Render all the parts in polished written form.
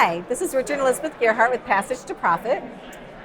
Hi, this is Richard and Elizabeth Gerhart with Passage to Profit.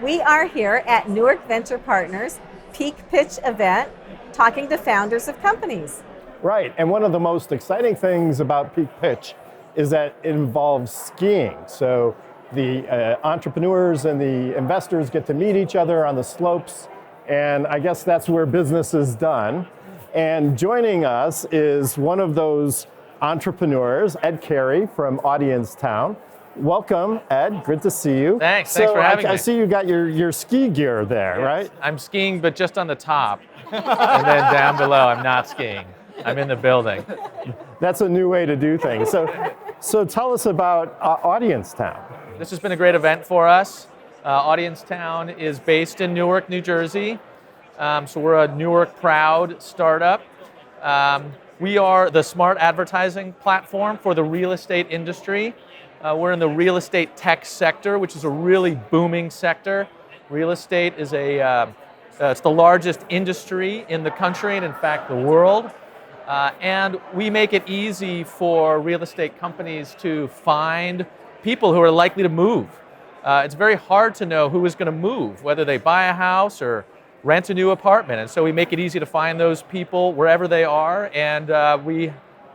We are here at Newark Venture Partners Peak Pitch event talking to founders of companies. Right, and one of the most exciting things about Peak Pitch is that it involves skiing. So the entrepreneurs and the investors get to meet each other on the slopes, and I guess that's where business is done. And joining us is one of those entrepreneurs, Ed Carey from Audience Town. Welcome, Ed. Good to see you. Thanks for having me. I see you got your ski gear there, Yes. right? I'm skiing, but just on the top. And then down below, I'm not skiing. I'm in the building. That's a new way to do things. So tell us about Audience Town. This has been a great event for us. Audience Town is based in Newark, New Jersey. So we're a Newark proud startup. We are the smart advertising platform for the real estate industry. We're in the real estate tech sector, which is a really booming sector. Real estate is it's the largest industry in the country and in fact the world. And we make it easy for real estate companies to find people who are likely to move. It's very hard to know who is going to move, whether they buy a house or rent a new apartment. And so we make it easy to find those people wherever they are. And we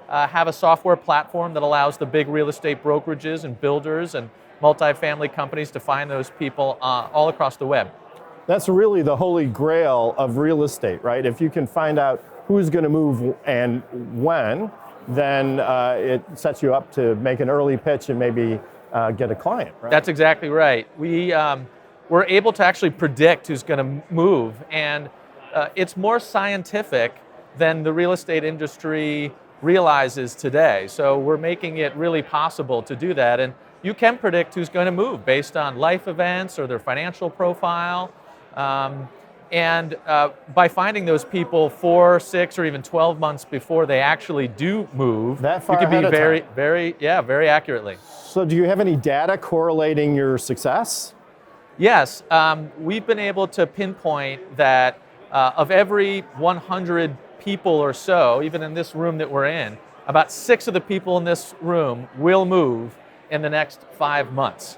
have a software platform that allows the big real estate brokerages and builders and multifamily companies to find those people all across the web. That's really the holy grail of real estate, right? If you can find out who's going to move and when, then it sets you up to make an early pitch and maybe get a client, right? That's exactly right. We're able to actually predict who's going to move, and it's more scientific than the real estate industry realizes today. So we're making it really possible to do that, and you can predict who's going to move based on life events or their financial profile. And by finding those people 4, 6, or even 12 months before they actually do move, that far you can be ahead of time. very accurately. So do you have any data correlating your success? Yes, we've been able to pinpoint that of every 100 people or so, even in this room that we're in, about 6 of the people in this room will move in the next 5 months.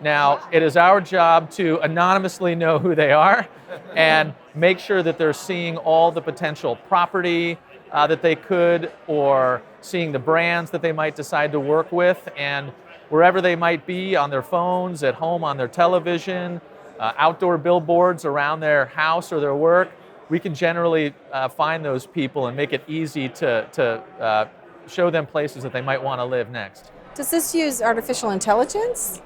Now, it is our job to anonymously know who they are and make sure that they're seeing all the potential property that they could, or seeing the brands that they might decide to work with, and wherever they might be, on their phones, at home, on their television, outdoor billboards around their house or their work, we can generally find those people and make it easy to show them places that they might want to live next. Does this use artificial intelligence?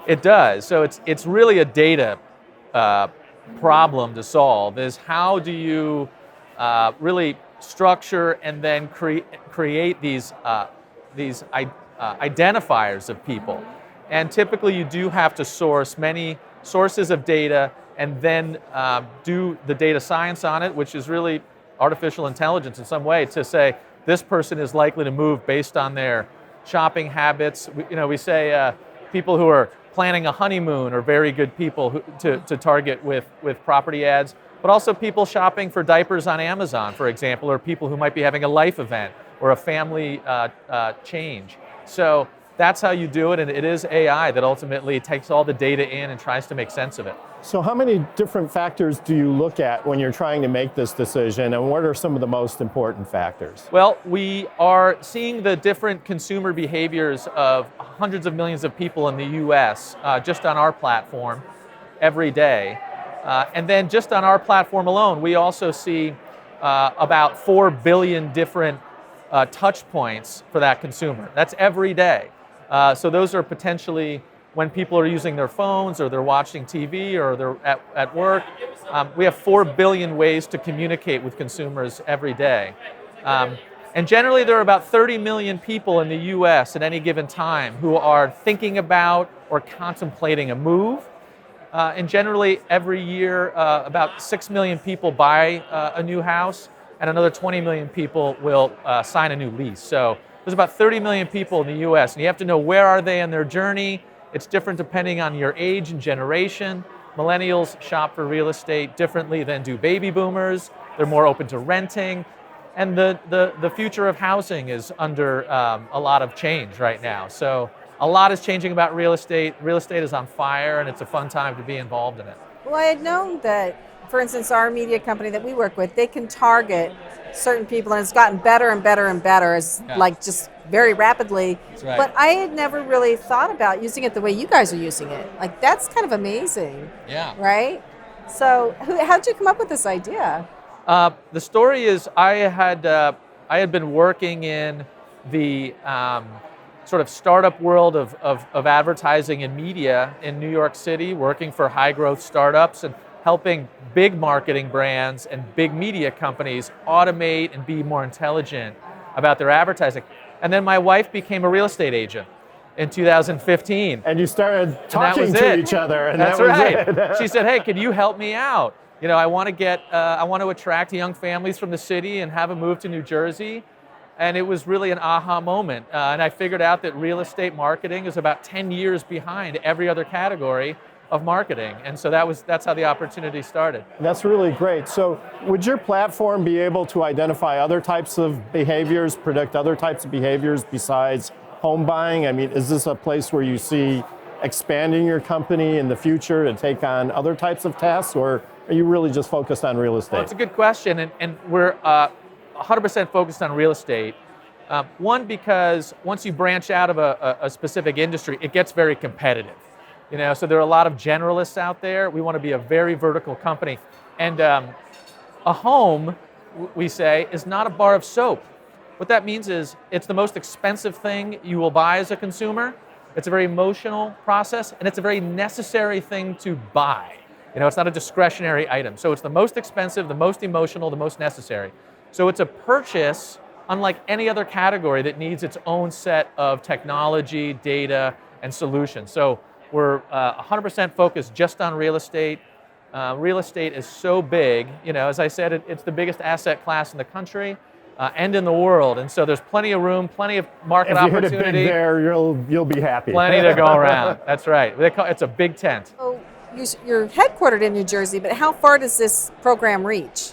It does. So it's really a data problem to solve. Is how do you really structure and then create these identifiers of people? And typically you do have to source many sources of data and then do the data science on it, which is really artificial intelligence in some way, to say this person is likely to move based on their shopping habits. We say people who are planning a honeymoon are very good people to target with property ads, but also people shopping for diapers on Amazon, for example, or people who might be having a life event or a family change. So that's how you do it, and it is AI that ultimately takes all the data in and tries to make sense of it. So how many different factors do you look at when you're trying to make this decision, and what are some of the most important factors? Well, we are seeing the different consumer behaviors of hundreds of millions of people in the US just on our platform every day. And then just on our platform alone, we also see about 4 billion different touch points for that consumer. That's every day. So those are potentially when people are using their phones, or they're watching TV, or they're at work. We have 4 billion ways to communicate with consumers every day. And generally there are about 30 million people in the US at any given time who are thinking about or contemplating a move. And generally every year about 6 million people buy a new house, and another 20 million people will sign a new lease. So there's about 30 million people in the US, and you have to know where are they in their journey. It's different depending on your age and generation. Millennials shop for real estate differently than do baby boomers. They're more open to renting. And the future of housing is under a lot of change right now. So a lot is changing about real estate. Real estate is on fire, and it's a fun time to be involved in it. Well, I had known that, for instance, our media company that we work with, they can target certain people, and it's gotten better and better and better, as like just very rapidly. That's right. But I had never really thought about using it the way you guys are using it. Like, that's kind of amazing. Yeah. Right? So how'd you come up with this idea? The story is I had been working in the sort of startup world of advertising and media in New York City, working for high growth startups and helping big marketing brands and big media companies automate and be more intelligent about their advertising. And then my wife became a real estate agent in 2015. And you started talking to each other, and that's that was right. it. She said, "Hey, can you help me out? You know, I want to attract young families from the city and have them move to New Jersey." And it was really an aha moment. And I figured out that real estate marketing is about 10 years behind every other category of marketing. And so that's how the opportunity started. That's really great. So would your platform be able to identify other types of behaviors, predict other types of behaviors besides home buying? I mean, is this a place where you see expanding your company in the future to take on other types of tasks, or are you really just focused on real estate? Well, it's a good question, and we're 100% focused on real estate. One, because once you branch out of a specific industry, it gets very competitive. You know, so there are a lot of generalists out there. We want to be a very vertical company. And a home, we say, is not a bar of soap. What that means is it's the most expensive thing you will buy as a consumer. It's a very emotional process, and it's a very necessary thing to buy. You know, it's not a discretionary item. So it's the most expensive, the most emotional, the most necessary. So it's a purchase unlike any other category that needs its own set of technology, data, and solutions. So we're 100% focused just on real estate. Real estate is so big. You know, as I said, it's the biggest asset class in the country and in the world. And so the's plenty of room, plenty of market opportunity. If you hit it big there, you'll be happy. Plenty to go around. That's right. It's a big tent. Oh, you're headquartered in New Jersey, but how far does this program reach?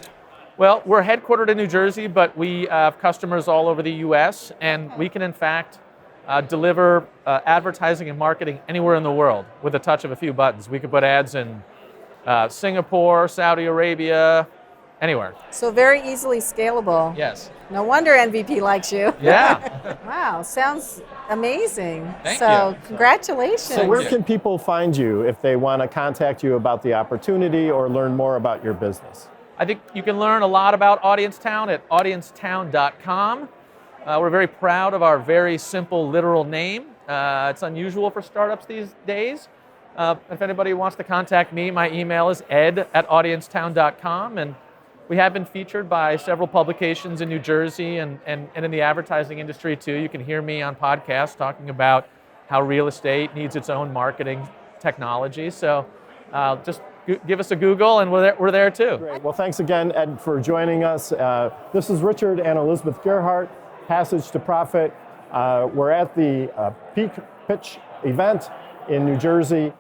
Well, we're headquartered in New Jersey, but we have customers all over the U.S., and we can, in fact, deliver advertising and marketing anywhere in the world with a touch of a few buttons. We could put ads in Singapore, Saudi Arabia, anywhere. So very easily scalable. Yes. No wonder MVP likes you. Yeah. Wow, sounds amazing. Thank so you. congratulations. So where can people find you if they want to contact you about the opportunity or learn more about your business? I think you can learn a lot about AudienceTown at audiencetown.com. We're very proud of our very simple, literal name. It's unusual for startups these days. If anybody wants to contact me, my email is ed@audiencetown.com. And we have been featured by several publications in New Jersey and in the advertising industry too. You can hear me on podcasts talking about how real estate needs its own marketing technology. So just give us a Google, and we're there too. Great. Well, thanks again, Ed, for joining us. This is Richard and Elizabeth Gerhardt, Passage to Profit. We're at the Peak Pitch event in New Jersey.